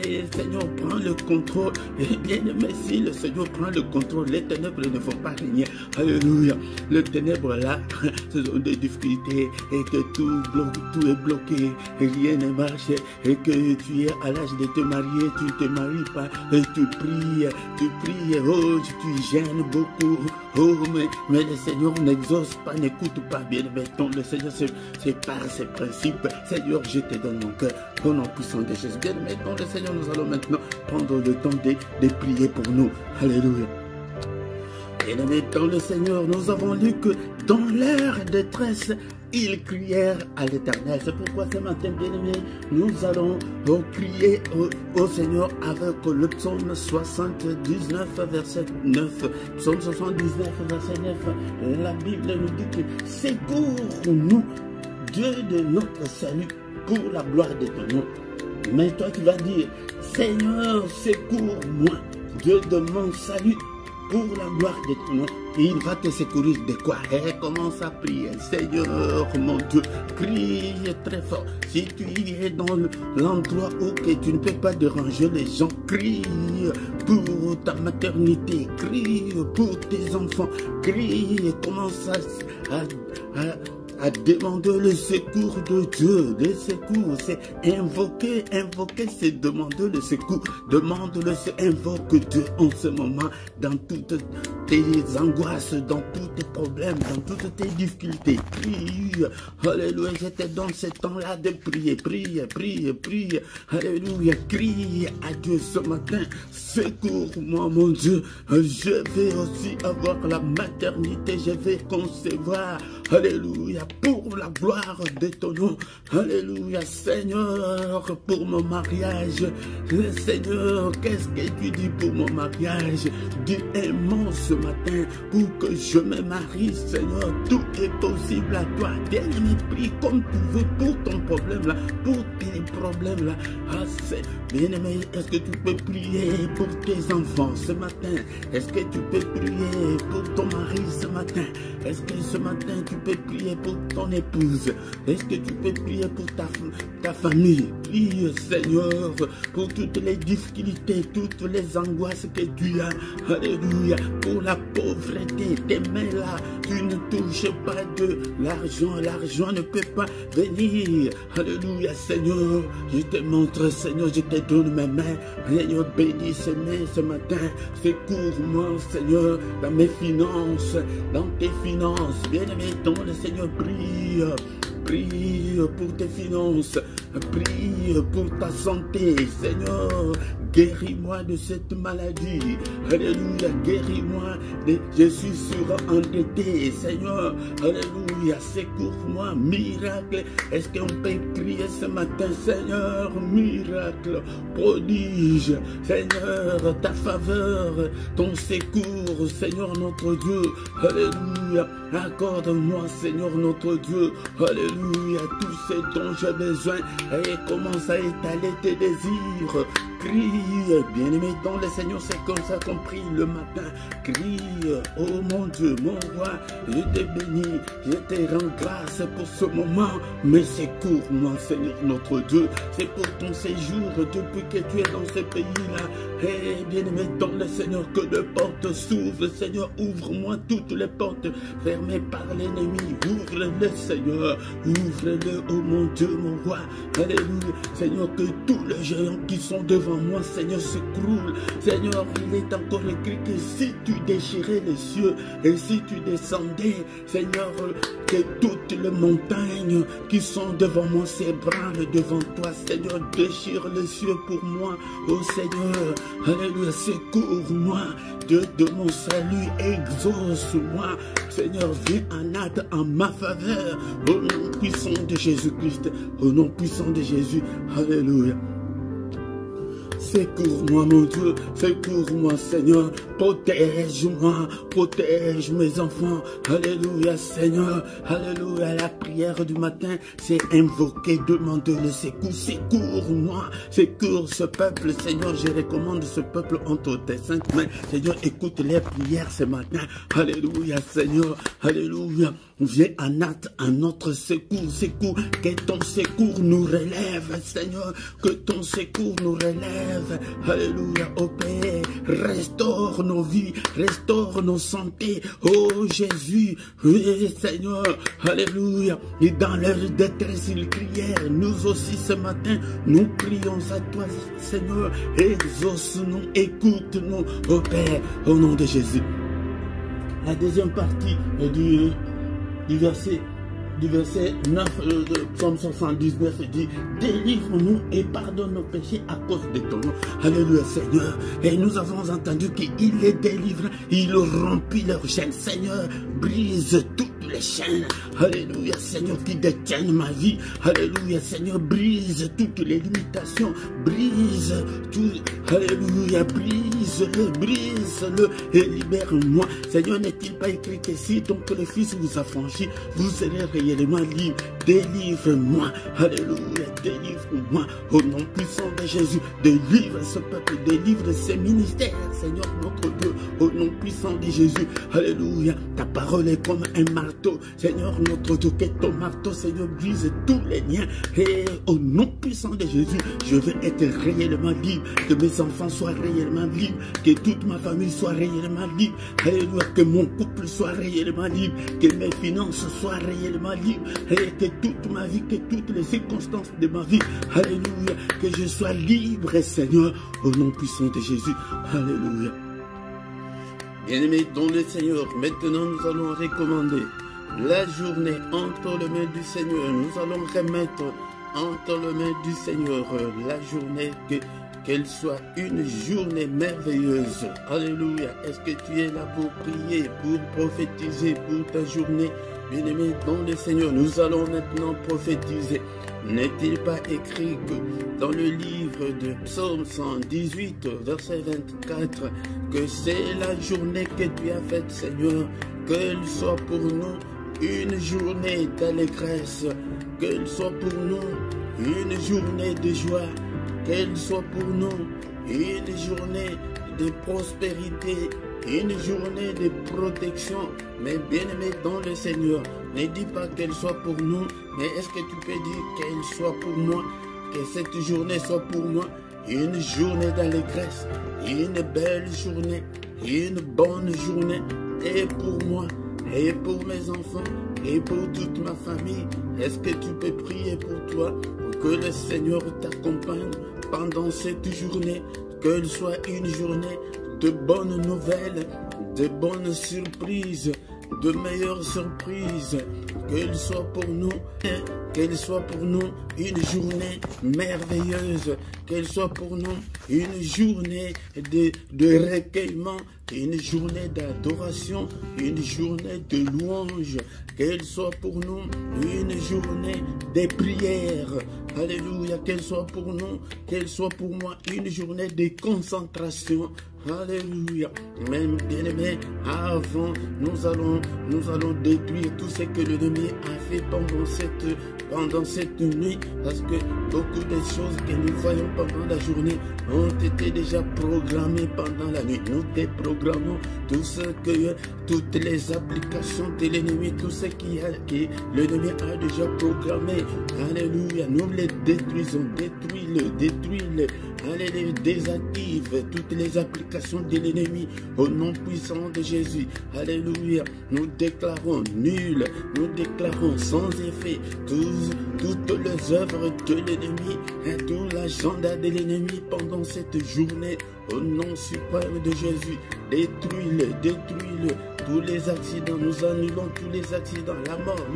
Et Seigneur, prends le contrôle. Et bien aimé, si le Seigneur prend le contrôle, les ténèbres ne vont pas régner. Alléluia. Les ténèbres là, ce sont des difficultés et que tout est bloqué et rien ne marche et que tu es à l'âge de te marier, tu ne te maries pas et tu pries, oh, tu gênes beaucoup, oh, mais le Seigneur n'exauce pas, n'écoute pas, bien aimé, le Seigneur, c'est par ses principes. Seigneur, je te donne mon cœur, au nom puissant de Jésus. Bien aimé, le Seigneur, nous allons maintenant prendre le temps de prier pour nous. Alléluia. Bien-aimés dans le Seigneur, nous avons lu que dans leur détresse, ils crièrent à l'Éternel. C'est pourquoi ce matin, bien-aimés, nous allons crier au Seigneur avec le psaume 79, verset 9. Psaume 79, verset 9. La Bible nous dit que secours-nous, Dieu de notre salut, pour la gloire de ton nom. Mais toi, tu vas dire, Seigneur, secours-moi, Dieu de mon salut, pour la gloire de ton nom. Et il va te secourir de quoi? Et commence à prier. Seigneur, mon Dieu, crie très fort. Si tu es dans l'endroit où que tu ne peux pas déranger les gens, crie pour ta maternité, crie pour tes enfants, crie et commence à demander le secours de Dieu. Le secours, c'est invoquer, c'est demander le secours. Demande-le, invoque Dieu en ce moment dans toutes tes angoisses, dans tous tes problèmes, dans toutes tes difficultés. Prie, alléluia, je te donne ce temps-là de prier, prie, alléluia, crie à Dieu ce matin. Secours-moi, mon Dieu, je vais aussi avoir la maternité, je vais concevoir, Alléluia, pour la gloire de ton nom. Alléluia, Seigneur, pour mon mariage. Seigneur, qu'est-ce que tu dis pour mon mariage? Dis un mot ce matin pour que je me marie, Seigneur. Tout est possible à toi. Bien-aimé, prie comme tu veux pour ton problème là, pour tes problèmes là. Ah, bien-aimé, est-ce que tu peux prier pour tes enfants ce matin? Est-ce que tu peux prier pour ton mari ce matin? Est-ce que ce matin tu peux prier pour ton épouse? Est-ce que tu peux prier pour ta famille? Prie, Seigneur, pour toutes les difficultés, toutes les angoisses que tu as. Alléluia, pour la pauvreté, tes mains là, tu ne touches pas de l'argent, l'argent ne peut pas venir. Alléluia, Seigneur, je te montre, Seigneur, je te donne mes mains. Seigneur, bénis ces mains ce matin. Secours-moi, Seigneur, dans mes finances, dans tes finances. Bien-aimé, ton le Seigneur, prie. Prie pour tes finances, prie pour ta santé, Seigneur, guéris-moi de cette maladie, alléluia, guéris-moi, je suis surendetté, Seigneur, alléluia, secours-moi, miracle, est-ce qu'on peut prier ce matin, Seigneur, miracle, prodige, Seigneur, ta faveur, ton secours, Seigneur notre Dieu, alléluia, accorde-moi, Seigneur notre Dieu, alléluia, tout ce dont j'ai besoin, et commence à étaler tes désirs. Crie, bien-aimé dans le Seigneur, c'est comme ça qu'on prie le matin. Crie, oh mon Dieu, mon roi, je te bénis, je te rends grâce pour ce moment. Mais secours-moi, Seigneur notre Dieu, c'est pour ton séjour depuis que tu es dans ce pays-là. Et bien-aimé dans le Seigneur, que de portes s'ouvrent, Seigneur, ouvre-moi toutes les portes fermées par l'ennemi. Ouvre-le, Seigneur, ouvre-le, oh mon Dieu, mon roi. Alléluia, Seigneur, que tous les géants qui sont devant moi, Seigneur, s'écroule. Seigneur, il est encore écrit que si tu déchirais les cieux et si tu descendais, Seigneur, que toutes les montagnes qui sont devant moi s'ébranlent devant toi. Seigneur, déchire les cieux pour moi. Oh Seigneur, alléluia, secours-moi, Dieu de mon salut, exauce-moi. Seigneur, viens en aide en ma faveur. Au nom puissant de Jésus-Christ, au nom puissant de Jésus, alléluia. Secours-moi, mon Dieu, secours-moi, Seigneur, protège-moi, protège mes enfants, alléluia, Seigneur, alléluia, la prière du matin, c'est invoquer, demander le secours, secours-moi, secours ce peuple, Seigneur, je recommande ce peuple entre tes saintes mains, Seigneur, écoute les prières ce matin, alléluia, Seigneur, alléluia, viens en acte à notre secours, secours, que ton secours nous relève, Seigneur, que ton secours nous relève. Alléluia, ô Père, restaure nos vies, restaure nos santé, oh Jésus, oui Seigneur, alléluia, et dans leur détresse ils crièrent, nous aussi ce matin, nous prions à toi Seigneur, exauce-nous, écoute-nous, ô Père, au nom de Jésus. La deuxième partie du verset 9 de Psaume 79 dit, délivre-nous et pardonne nos péchés à cause de ton nom. Alléluia, Seigneur. Et nous avons entendu qu'il les délivre, il rompit leurs chaînes. Seigneur, brise toutes les chaînes. Alléluia, Seigneur, qui détiennent ma vie. Alléluia, Seigneur, brise toutes les limitations. Brise tout. Alléluia, brise-le, brise-le et libère-moi. Seigneur, n'est-il pas écrit que si donc le Fils vous affranchit, vous serez réellement libre. Délivre-moi. Alléluia, délivre-moi. Au nom puissant de Jésus, délivre ce peuple, délivre ces ministères, Seigneur notre Dieu. Au nom puissant de Jésus. Alléluia. Ta parole est comme un marteau. Seigneur notre Dieu, que ton marteau, Seigneur, brise tous les liens. Et au nom puissant de Jésus, je veux être réellement libre. Que mes enfants soient réellement libres. Que toute ma famille soit réellement libre. Alléluia. Que mon couple soit réellement libre. Que mes finances soient réellement libres. Et que toute ma vie, que toutes les circonstances de ma vie, alléluia, que je sois libre, Seigneur, au nom puissant de Jésus. Alléluia. Bien-aimés dans le Seigneur, maintenant nous allons recommander la journée entre les mains du Seigneur. Nous allons remettre entre les mains du Seigneur la journée, qu'elle soit une journée merveilleuse. Alléluia. Est-ce que tu es là pour prier, pour prophétiser pour ta journée? bien-aimés dans le Seigneur, nous allons maintenant prophétiser. N'est-il pas écrit que dans le livre de Psaume 118, verset 24, que c'est la journée que tu as faite, Seigneur, qu'elle soit pour nous une journée d'allégresse, qu'elle soit pour nous une journée de joie, qu'elle soit pour nous une journée de prospérité, une journée de protection. Mais bien-aimé dans le Seigneur, ne dis pas qu'elle soit pour nous, mais est-ce que tu peux dire qu'elle soit pour moi, que cette journée soit pour moi une journée d'allégresse, une belle journée, une bonne journée, et pour moi, et pour mes enfants, et pour toute ma famille. Est-ce que tu peux prier pour toi, pour que le Seigneur t'accompagne pendant cette journée, qu'elle soit une journée de bonnes nouvelles, de bonnes surprises, de meilleures surprises, qu'elle soit pour nous, une journée merveilleuse, qu'elle soit pour nous une journée de recueillement, une journée d'adoration, une journée de louange, qu'elle soit pour nous une journée de prière. Alléluia, qu'elle soit pour nous, qu'elle soit pour moi une journée de concentration. Alléluia. Même bien-aimé, avant, nous allons détruire tout ce que l'ennemi a fait pendant cette nuit, parce que beaucoup de choses que nous voyons pendant la journée ont été déjà programmées pendant la nuit. Nous déprogrammons toutes les applications de l'ennemi, tout ce que l'ennemi a déjà programmé. Alléluia. Nous les détruisons, détruis-le. Allez, désactive toutes les applications de l'ennemi au nom puissant de Jésus. Alléluia. Nous déclarons nul, nous déclarons sans effet toutes les œuvres de l'ennemi et tout l'agenda de l'ennemi pendant cette journée. Au nom suprême de Jésus, détruis-le. Tous les accidents, nous annulons tous les accidents, la mort,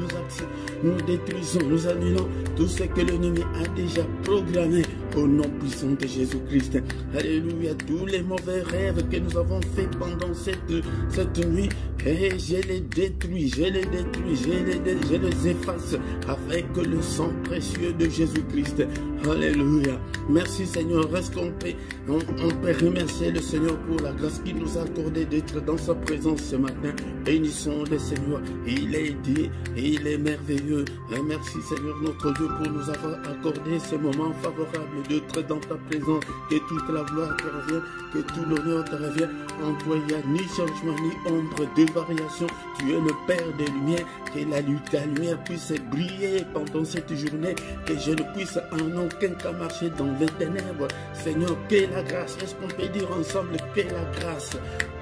nous détruisons, nous annulons tout ce que l'ennemi a déjà programmé au nom puissant de Jésus-Christ. Alléluia, tous les mauvais rêves que nous avons faits pendant cette nuit, et je les détruis, je les efface avec le sang précieux de Jésus-Christ. Alléluia. Merci Seigneur. Est-ce qu'on peut remercier le Seigneur pour la grâce qu'il nous a accordée d'être dans sa présence ce matin. Bénissons le Seigneur. Il est dit et il est merveilleux. Et merci Seigneur notre Dieu pour nous avoir accordé ce moment favorable d'être dans ta présence. Que toute la gloire te revienne, que tout l'honneur te revienne. En toi il n'y a ni changement ni ombre de variation. Tu es le Père des lumières. Que ta lumière puisse briller pendant cette journée. Que je ne puisse en aucun cas marcher dans les ténèbres. Seigneur, que la grâce, est-ce qu'on peut dire ensemble que la grâce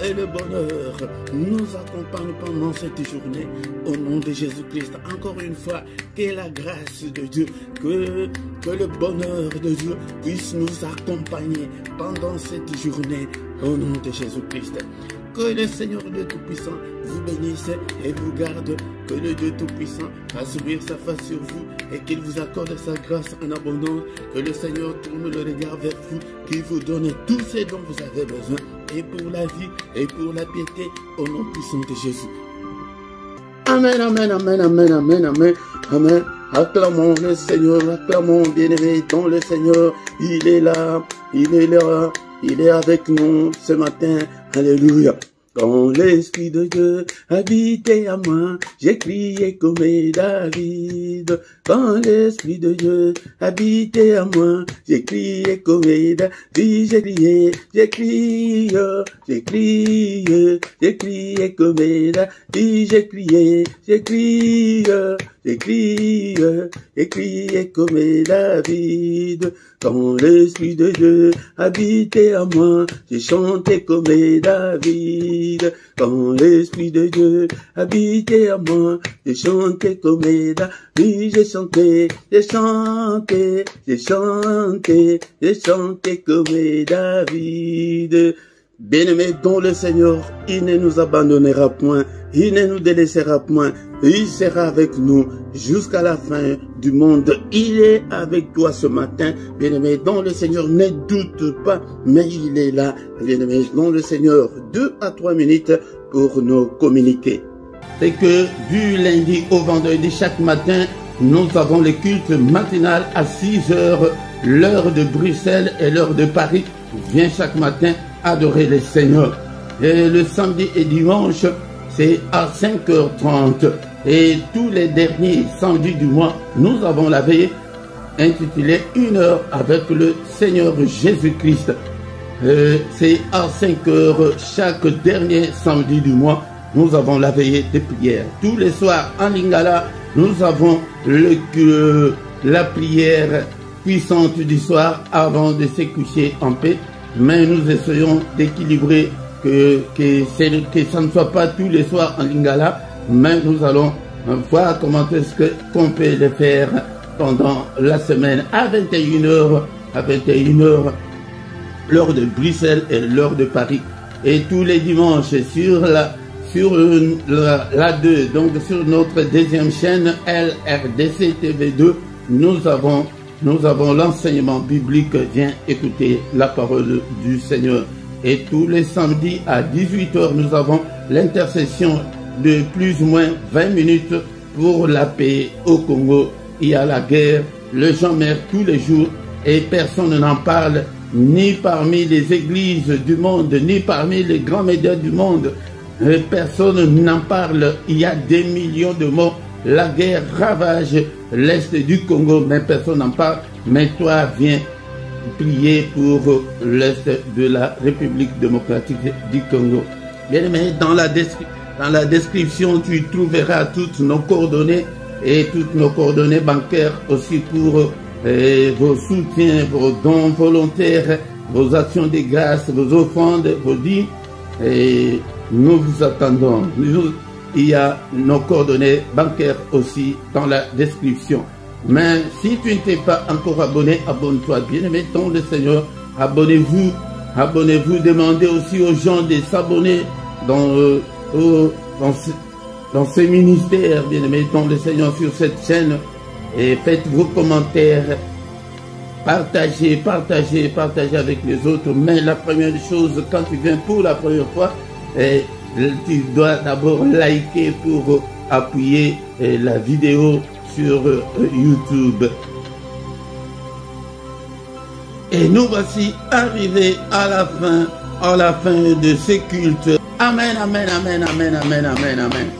et le bonheur nous accompagnent pendant cette journée au nom de Jésus-Christ. Encore une fois, que la grâce de Dieu, que le bonheur de Dieu puisse nous accompagner pendant cette journée au nom de Jésus-Christ. Que le Seigneur Dieu Tout-Puissant vous bénisse et vous garde. Que le Dieu Tout-Puissant fasse ouvrir sa face sur vous et qu'il vous accorde sa grâce en abondance. Que le Seigneur tourne le regard vers vous, qu'il vous donne tout ce dont vous avez besoin, et pour la vie et pour la piété, au nom puissant de Jésus. Amen, amen, amen, amen, amen, amen, amen. Acclamons le Seigneur, acclamons bien-aimé dans le Seigneur. Il est là, il est là, il est avec nous ce matin. Alléluia. Quand l'Esprit de Dieu habitait à moi, j'ai crié comme David. Quand l'Esprit de Dieu habitait à moi, j'ai crié comme David. J'ai crié comme David. J'ai crié comme David. Quand l'Esprit de Dieu habitait à moi, j'ai chanté comme David. Quand l'Esprit de Dieu habitait à moi, j'ai chanté comme David. J'ai chanté comme David. Bien-aimés dans le Seigneur, il ne nous abandonnera point, il ne nous délaissera point, il sera avec nous jusqu'à la fin du monde. Il est avec toi ce matin, bien-aimé dans le Seigneur, ne doute pas, mais il est là, bien-aimé dans le Seigneur. 2 à 3 minutes pour nous communiquer. c'est que du lundi au vendredi, chaque matin, nous avons le culte matinal à 6 heures, l'heure de Bruxelles et l'heure de Paris. Viens chaque matin adorer le Seigneur. Et le samedi et dimanche, c'est à 5h30. Et tous les derniers samedis du mois, nous avons la veillée intitulée 1 heure avec le Seigneur Jésus-Christ. C'est à 5h chaque dernier samedi du mois. Nous avons la veillée de prière. Tous les soirs en Lingala, nous avons la prière puissante du soir avant de se coucher en paix. Mais nous essayons d'équilibrer que ça ne soit pas tous les soirs en Lingala. Mais nous allons voir comment est-ce qu'on peut le faire pendant la semaine à 21h, l'heure de Bruxelles et l'heure de Paris. Et tous les dimanches sur la 2, donc sur notre deuxième chaîne LRDC TV2, nous avons l'enseignement biblique. Viens écouter la parole du Seigneur. Et tous les samedis à 18h, nous avons l'intercession de plus ou moins 20 minutes pour la paix au Congo. Il y a la guerre, le gens meurent tous les jours et personne n'en parle, ni parmi les églises du monde, ni parmi les grands médias du monde. Personne n'en parle. Il y a des millions de morts. La guerre ravage l'est du Congo, mais personne n'en parle. Mais toi, viens prier pour l'est de la République démocratique du Congo. Bien aimé, dans la description, tu trouveras toutes nos coordonnées et toutes nos coordonnées bancaires aussi pour vos soutiens, vos dons volontaires, vos actions de grâce, vos offrandes, vos dîmes. Et nous vous attendons. Il y a nos coordonnées bancaires aussi dans la description. Mais si tu ne t'es pas encore abonné, abonne-toi. Bien-aimé dans le Seigneur, abonnez-vous. Abonnez-vous. Demandez aussi aux gens de s'abonner dans ces ministères, bien-aimé dans le Seigneur, sur cette chaîne. Et faites vos commentaires. Partagez avec les autres. Mais la première chose, quand tu viens pour la première fois, tu dois d'abord liker pour appuyer la vidéo sur YouTube. Et nous voici arrivés à la fin de ce culte. Amen, amen, amen, amen, amen, amen, amen.